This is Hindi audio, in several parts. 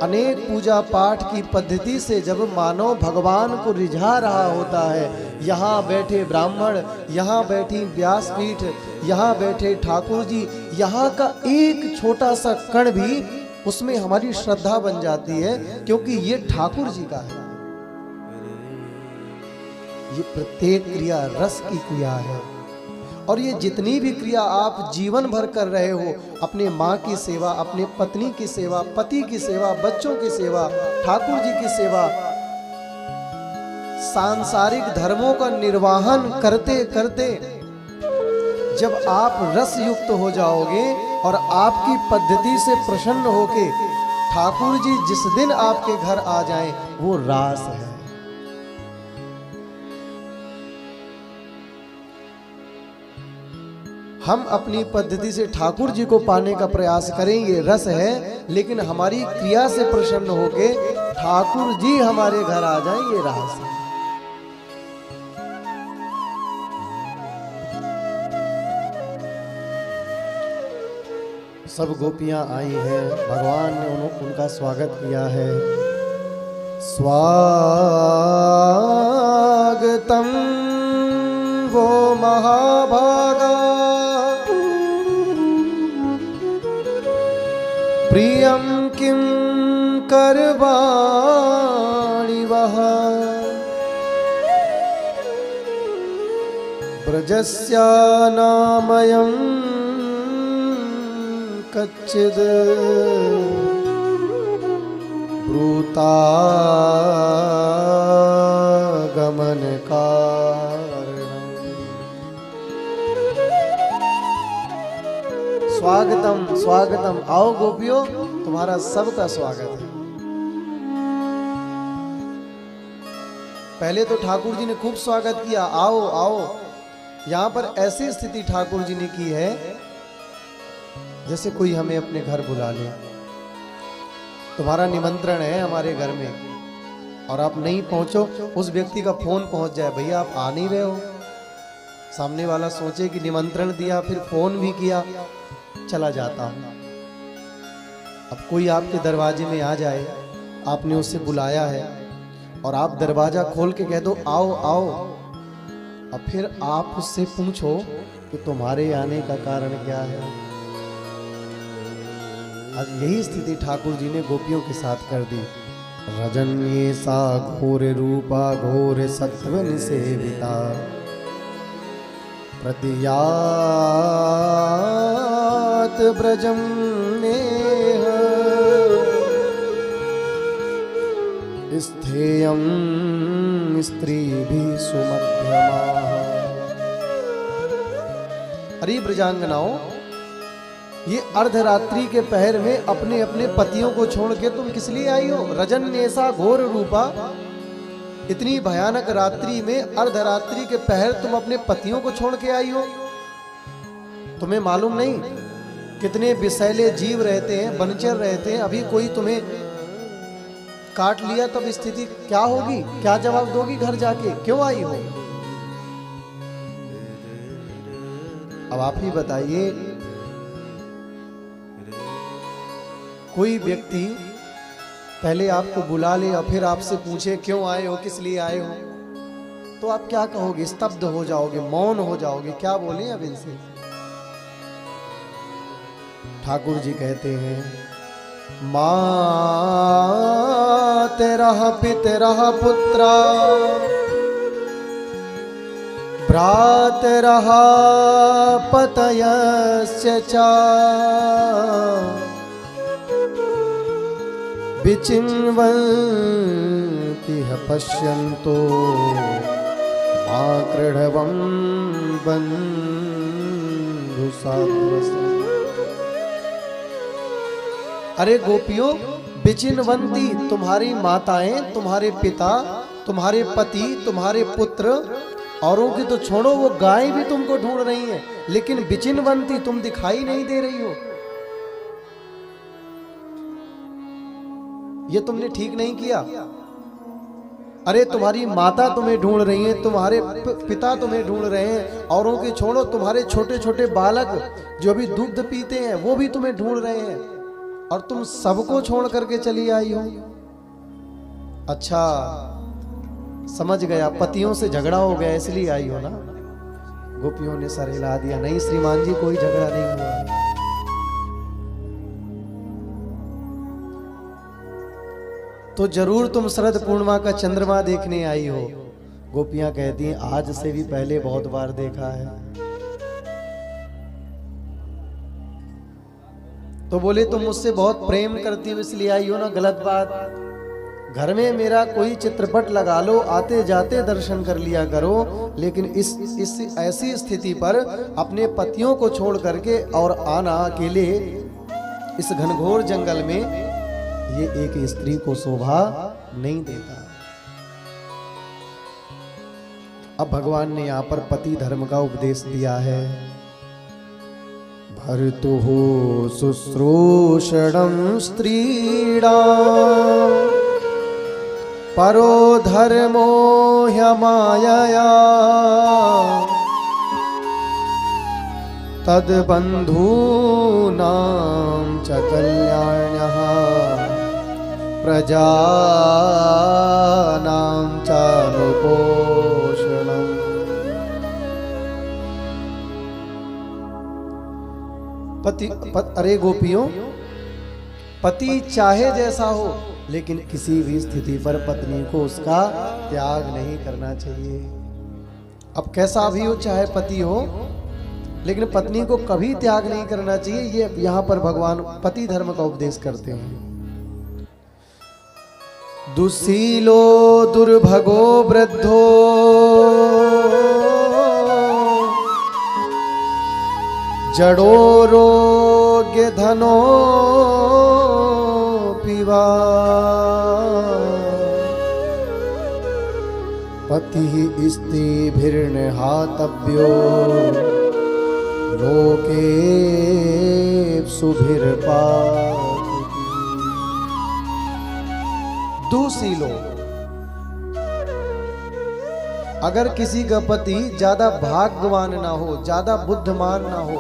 अनेक पूजा पाठ की पद्धति से जब मानव भगवान को रिझा रहा होता है, यहाँ बैठे ब्राह्मण, यहाँ बैठी व्यासपीठ, यहाँ बैठे ठाकुर जी, यहाँ का एक छोटा सा कण भी उसमें हमारी श्रद्धा बन जाती है, क्योंकि ये ठाकुर जी का है। ये प्रत्येक क्रिया रस की क्रिया है। और ये जितनी भी क्रिया आप जीवन भर कर रहे हो, अपने माँ की सेवा, अपने पत्नी की सेवा, पति की सेवा, बच्चों की सेवा, ठाकुर जी की सेवा, सांसारिक धर्मों का निर्वाहन करते करते जब आप रस युक्त हो जाओगे और आपकी पद्धति से प्रसन्न होके ठाकुर जी जिस दिन आपके घर आ जाएं, वो रास है। हम अपनी पद्धति से ठाकुर जी को पाने का प्रयास करें, ये रस है, लेकिन हमारी क्रिया से प्रसन्न होके ठाकुर जी हमारे घर आ जाएं, ये रास है। सब गोपियां आई हैं, भगवान ने उनका स्वागत किया है। स्वागतम वो महाभागा प्रियं किं करवाणि वह ब्रजस्यानामयं कच्चिद् ब्रूतागमनकारणम्। स्वागतम स्वागतम, आओ गोपियों, तुम्हारा सबका स्वागत है। पहले तो ठाकुर जी ने खूब स्वागत किया, आओ आओ। यहां पर ऐसी स्थिति ठाकुर जी ने की है जैसे कोई हमें अपने घर बुला ले। तुम्हारा निमंत्रण है हमारे घर में और आप नहीं पहुंचो, उस व्यक्ति का फोन पहुंच जाए, भैया आप आ नहीं रहे हो। सामने वाला सोचे कि निमंत्रण दिया, फिर फोन भी किया, चला जाता हूं। अब कोई आपके दरवाजे में आ जाए, आपने उससे बुलाया है और आप दरवाजा खोल के कह दो आओ आओ, अब फिर आप उससे पूछो कि तुम्हारे आने का कारण क्या है। आज यही स्थिति ठाकुर जी ने गोपियों के साथ कर दी। रजन्ये सा घोर रूपा घोर सत्व निसेविता प्रतियात ब्रजम नेह स्थेयं स्त्रीभिः सुमध्यमा। अरे ब्रजांगनाओं, ये अर्धरात्रि के पहर में अपने अपने पतियों को छोड़ के तुम किस लिए आई हो? रजन्येसा घोर रूपा, इतनी भयानक रात्रि में अर्धरात्रि के पहर तुम अपने पतियों को छोड़ के आई हो। तुम्हें मालूम नहीं कितने विषैले जीव रहते हैं, वनचर रहते हैं, अभी कोई तुम्हें काट लिया तब स्थिति क्या होगी? क्या जवाब दोगी घर जाके? क्यों आई हो? अब आप ही बताइए, कोई व्यक्ति पहले आपको बुला ले और फिर आपसे पूछे क्यों आए हो, किस लिए आए हो, तो आप क्या कहोगे? स्तब्ध हो जाओगे, मौन हो जाओगे, क्या बोले अब इनसे? ठाकुर जी कहते हैं, मातरः पितरः पुत्रा भ्रातरः पतयस्य च विचिन्वन्ति पश्यन्तो माकृढवं बन्धुसाध्वसम्। अरे गोपियों, विचिन्वन्ति, तुम्हारी माताएं, तुम्हारे पिता, तुम्हारे पति, तुम्हारे पुत्र, औरों की तो छोड़ो, वो गाय भी तुमको ढूंढ रही हैं, लेकिन विचिन्वन्ति, तुम दिखाई नहीं दे रही हो। ये तुमने ठीक नहीं किया। अरे तुम्हारी माता तुम्हें ढूंढ रही है, तुम्हारे पिता तुम्हें ढूंढ रहे हैं, औरों की छोड़ो, तुम्हारे छोटे छोटे बालक जो भी दूध पीते हैं वो भी तुम्हें ढूंढ रहे हैं, और तुम सबको छोड़ करके चली आई हो। अच्छा समझ गया, पतियों से झगड़ा हो गया इसलिए आई हो ना। गोपियों ने सर हिला दिया, नहीं श्रीमान जी कोई झगड़ा नहीं हुआ। तो जरूर तुम शरद पूर्णिमा का चंद्रमा देखने आई हो। गोपियां कहती हैं आज से भी पहले बहुत बार देखा है। तो बोले तुम मुझसे बहुत प्रेम करती हो इसलिए आई हो ना, गलत बात। घर में मेरा कोई चित्रपट लगा लो, आते जाते दर्शन कर लिया करो, लेकिन इस ऐसी स्थिति पर अपने पतियों को छोड़ करके और आना अकेले इस घनघोर जंगल में, ये एक स्त्री को शोभा नहीं देता। अब भगवान ने यहाँ पर पति धर्म का उपदेश दिया है। भर्तुः शुश्रूषणं स्त्रीणां परो धर्मो ह्यमायया तद्बन्धूनां च कल्याण्यः प्रजानां च अनुपोषणम्। अरे गोपियों, पति चाहे जैसा हो लेकिन किसी भी स्थिति पर पत्नी को उसका त्याग नहीं करना चाहिए। अब कैसा भी हो, चाहे पति हो, लेकिन पत्नी को कभी त्याग नहीं करना चाहिए। ये यहाँ पर भगवान पति धर्म का उपदेश करते हैं। दुशीलो दुर्भगो वृद्धो जड़ो रोग्य धनो पिवा पति स्त्रीभिर्निहातव्यो लोके सुभिर्पाति। दुशीलो, अगर किसी का पति ज्यादा भाग्यवान ना हो, ज्यादा बुद्धिमान ना हो,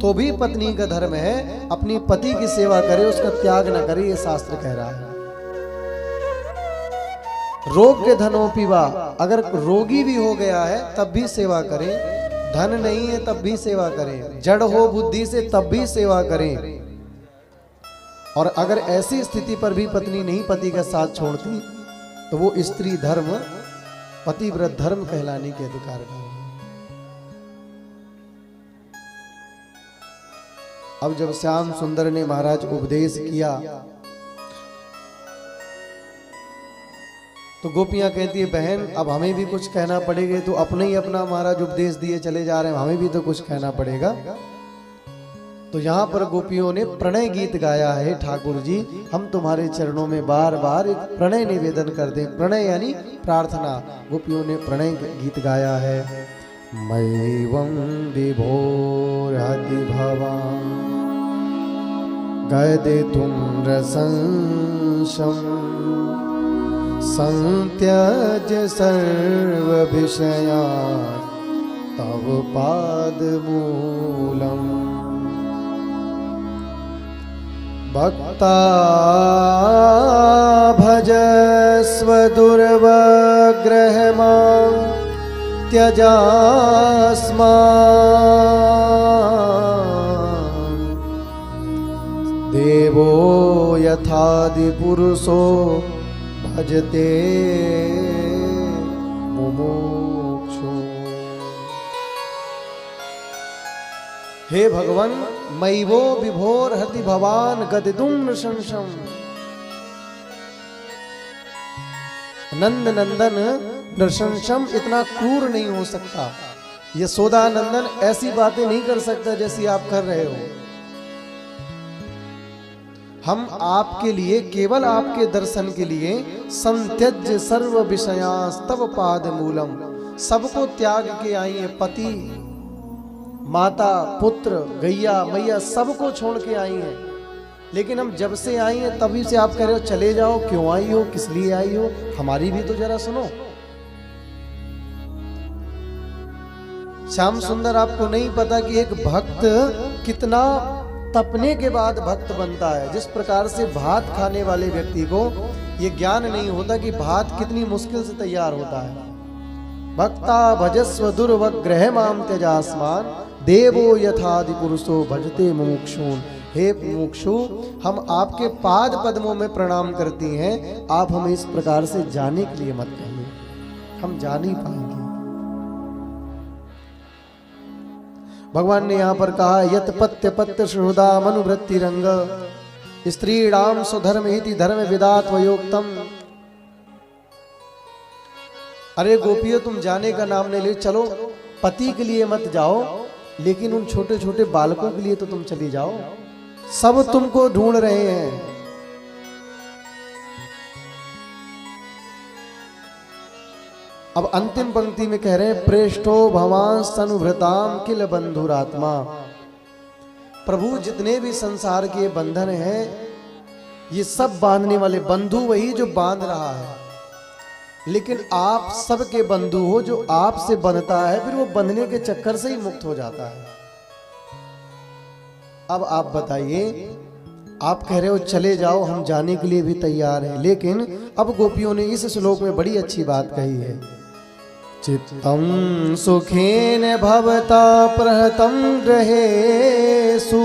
तो भी पत्नी का धर्म है अपनी पति की सेवा करे, उसका त्याग न करे, ये शास्त्र कह रहा है। रोग के धनो पीवा, अगर रोगी भी हो गया है तब भी सेवा करे, धन नहीं है तब भी सेवा करें, जड़ हो बुद्धि से तब भी सेवा करें। और अगर ऐसी स्थिति पर भी पत्नी नहीं पति का साथ छोड़ती तो वो स्त्री धर्म पतिव्रत धर्म कहलाने के अधिकार का है। अब जब श्याम सुंदर ने महाराज उपदेश किया तो गोपियां कहती है बहन अब हमें भी कुछ कहना पड़ेगा, तो अपने ही अपना महाराज उपदेश दिए चले जा रहे हैं, हमें भी तो कुछ कहना पड़ेगा। तो यहाँ पर गोपियों ने प्रणय गीत गाया है। ठाकुर जी हम तुम्हारे चरणों में बार बार एक प्रणय निवेदन करते हैं। प्रणय यानी प्रार्थना। गोपियों ने प्रणय गीत गाया है। मैवं विभोरति भवान् गदितुं रसंशं संत्यज सर्वविषयान् तव पादमूलम् भक्ता भजस्व दुर्वग्रहमां त्यजास्मान् देवो यथादिपुरुषो भजते मुमुक्षु। हे भगवान मैवो विभोर हति भवान गदितुं नृशंसम्। नंद नंदन नृशंसम इतना क्रूर नहीं हो सकता। यशोदा नंदन ऐसी बातें नहीं कर सकता जैसी आप कर रहे हो। हम आपके लिए, केवल आपके दर्शन के लिए संत्यज्य सर्व विषयास्तव पाद मूलम, सबको त्याग के आई है। पति, माता, पुत्र, गैया, मैया सबको छोड़ के आई हैं। लेकिन हम जब से आई हैं तभी से आप कह रहे हो चले जाओ। क्यों आई हो, किस लिए आई हो, हमारी भी तो जरा सुनो। श्याम सुंदर आपको नहीं पता कि एक भक्त कितना तपने के बाद भक्त बनता है। जिस प्रकार से भात खाने वाले व्यक्ति को ये ज्ञान नहीं होता कि भात कितनी मुश्किल से तैयार होता है। भक्ता भजस्व दुर्वग्रह माम त्यजास्मान देवो यथादि पुरुषो भजते मुमुक्षून। हे मुमुक्षु, हम आपके पाद पद्मों में प्रणाम करती हैं, आप हमें इस प्रकार से जाने के लिए मत कहिए, हम जा नहीं पाएंगे। भगवान ने यहां पर कहा यत पत्य पत्य सुहृदा मनुवृत्ति रंग स्त्रीणाम स्वधर्म इति धर्म विदात वयोक्तम। अरे गोपियों, तुम जाने का नाम नहीं ले, चलो पति के लिए मत जाओ, लेकिन उन छोटे छोटे बालकों के लिए तो तुम चली जाओ, सब तुमको ढूंढ रहे हैं। अब अंतिम पंक्ति में कह रहे हैं प्रेष्ठो भवान सनुभृताम किल बंधुरात्मा। प्रभु, जितने भी संसार के बंधन हैं, ये सब बांधने वाले बंधु वही जो बांध रहा है, लेकिन आप सबके बंधु हो, जो आपसे बंधता है फिर वो बंधने के चक्कर से ही मुक्त हो जाता है। अब आप बताइए, आप कह रहे हो चले जाओ, हम जाने के लिए भी तैयार हैं, लेकिन अब गोपियों ने इस श्लोक में बड़ी अच्छी बात कही है। चित्तम सुखेन भवता प्रहतम ग्रहेषु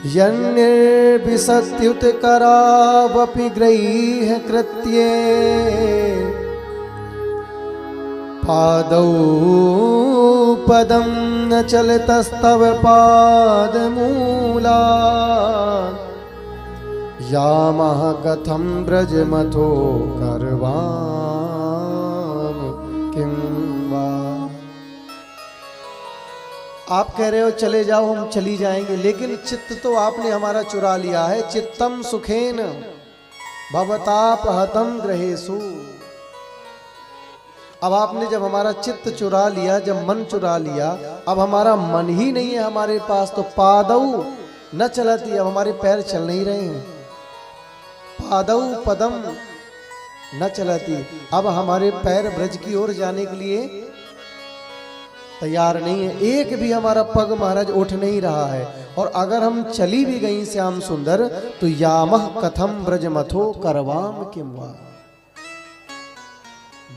यन्निर्विशत्युत करावपि गृह्य कृत्ये पादौ पदं न चलतस्तव पादमूला यामः कथं ब्रजमथो करवाम किं वा। आप कह रहे हो चले जाओ, हम चली जाएंगे, लेकिन चित्त तो आपने हमारा चुरा लिया है। चित्तम सुखेन भवतापहतम ग्रहेषु। अब आपने जब हमारा चित्त चुरा लिया, जब मन चुरा लिया, अब हमारा मन ही नहीं है हमारे पास, तो पादऊ न चलती, अब हमारे पैर चल नहीं रहे हैं। पादऊ पदम न चलती, अब हमारे पैर ब्रज की ओर जाने के लिए तैयार नहीं है। एक भी हमारा पग महाराज उठ नहीं रहा है, और अगर हम चली भी गई श्याम सुंदर, तो यामह कथम ब्रजमथो करवाम किम वा।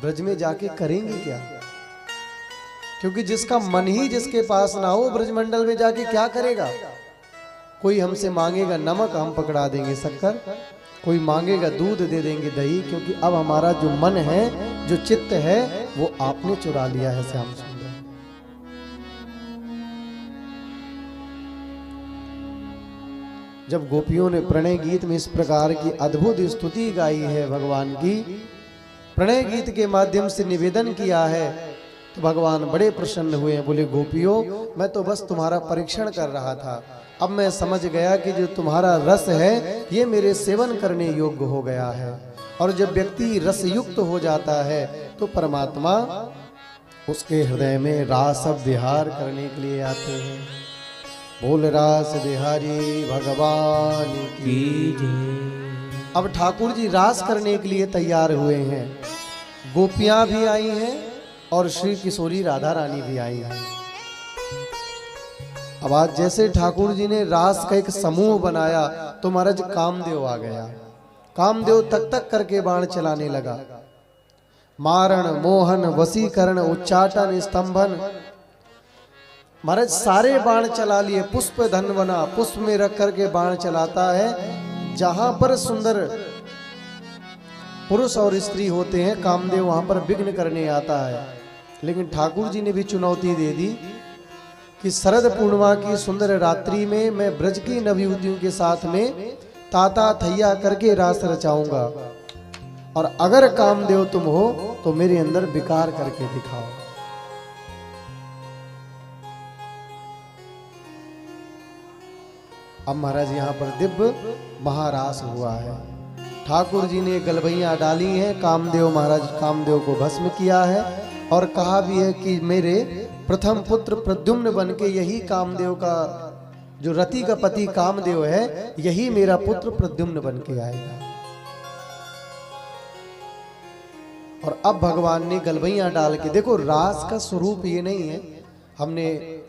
ब्रज में जाके करेंगे क्या? क्योंकि जिसका मन ही जिसके पास ना हो, ब्रजमंडल में जाके क्या करेगा? कोई हमसे मांगेगा नमक, हम पकड़ा देंगे शक्कर, कोई मांगेगा दूध, दे देंगे दही, क्योंकि अब हमारा जो मन है, जो चित्त है, वो आपने चुरा लिया है श्याम सुंदर। जब गोपियों ने प्रणय गीत में इस प्रकार की अद्भुत स्तुति गाई है भगवान की, प्रणय गीत के माध्यम से निवेदन किया है, तो भगवान बड़े प्रसन्न हुए हैं। बोले गोपियों, मैं तो बस तुम्हारा परीक्षण कर रहा था, अब मैं समझ गया कि जो तुम्हारा रस है ये मेरे सेवन करने योग्य हो गया है। और जब व्यक्ति रस युक्त हो जाता है तो परमात्मा उसके हृदय में रास विहार करने के लिए आते हैं। बोल रास बिहारी भगवान की जय। अब ठाकुर जी रास करने के लिए तैयार हुए हैं। गोपियां भी आई हैं और श्री किशोरी राधा रानी भी आई हैं। अब आज जैसे ठाकुर जी ने रास का एक समूह बनाया, तो महाराज कामदेव आ गया। कामदेव तक तक करके बाण चलाने लगा। मारण, मोहन, वशीकरण, उच्चाटन, स्तंभन, महाराज सारे बाण चला लिए। पुष्प धनवना, पुष्प में रख करके बाण चलाता है। जहां पर सुंदर पुरुष और स्त्री होते हैं, कामदेव वहां पर विघ्न करने आता है। लेकिन ठाकुर जी ने भी चुनौती दे दी कि शरद पूर्णिमा की सुंदर रात्रि में मैं ब्रज की नवयुवतियों के साथ में ताता थैया करके रास रचाऊंगा, और अगर कामदेव तुम हो तो मेरे अंदर विकार करके दिखाओ। अब महाराज यहाँ पर दिव्य महारास हुआ है। ठाकुर जी ने गलबैया डाली हैं, कामदेव महाराज कामदेव को भस्म किया है, और कहा भी है कि मेरे प्रथम पुत्र प्रद्युम्न बन के यही कामदेव का जो रति का पति कामदेव है, यही मेरा पुत्र प्रद्युम्न बन के आएगा। और अब भगवान ने गलबैया डाल के, देखो रास का स्वरूप ये नहीं है, हमने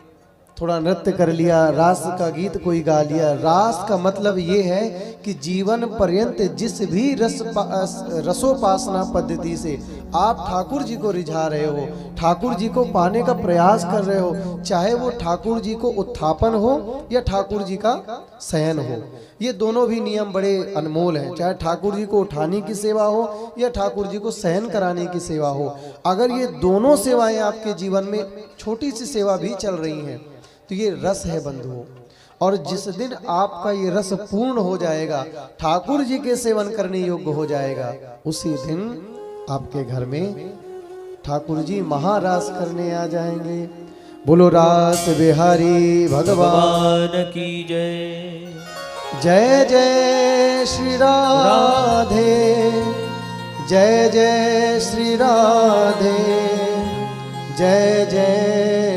थोड़ा नृत्य कर लिया, रास का गीत कोई गा लिया। रास का मतलब ये है कि जीवन पर्यंत जिस भी रसोपासना पद्धति से आप ठाकुर जी को रिझा रहे हो, ठाकुर जी को पाने का प्रयास कर रहे हो, चाहे वो ठाकुर जी को उत्थापन हो या ठाकुर जी का शयन हो, ये दोनों भी नियम बड़े अनमोल हैं। चाहे ठाकुर जी को उठाने की सेवा हो या ठाकुर जी को शयन कराने की सेवा हो, अगर ये दोनों सेवाएं आपके जीवन में छोटी सी सेवा भी चल रही हैं तो ये रस है बंधुओं। और जिस दिन आपका ये रस पूर्ण हो जाएगा, ठाकुर जी के सेवन करने योग्य हो जाएगा, उसी दिन आपके घर में ठाकुर जी महारास करने आ जाएंगे। बोलो रास बिहारी भगवान की जय। जय जय श्री राधे, जय जय श्री राधे, जय जय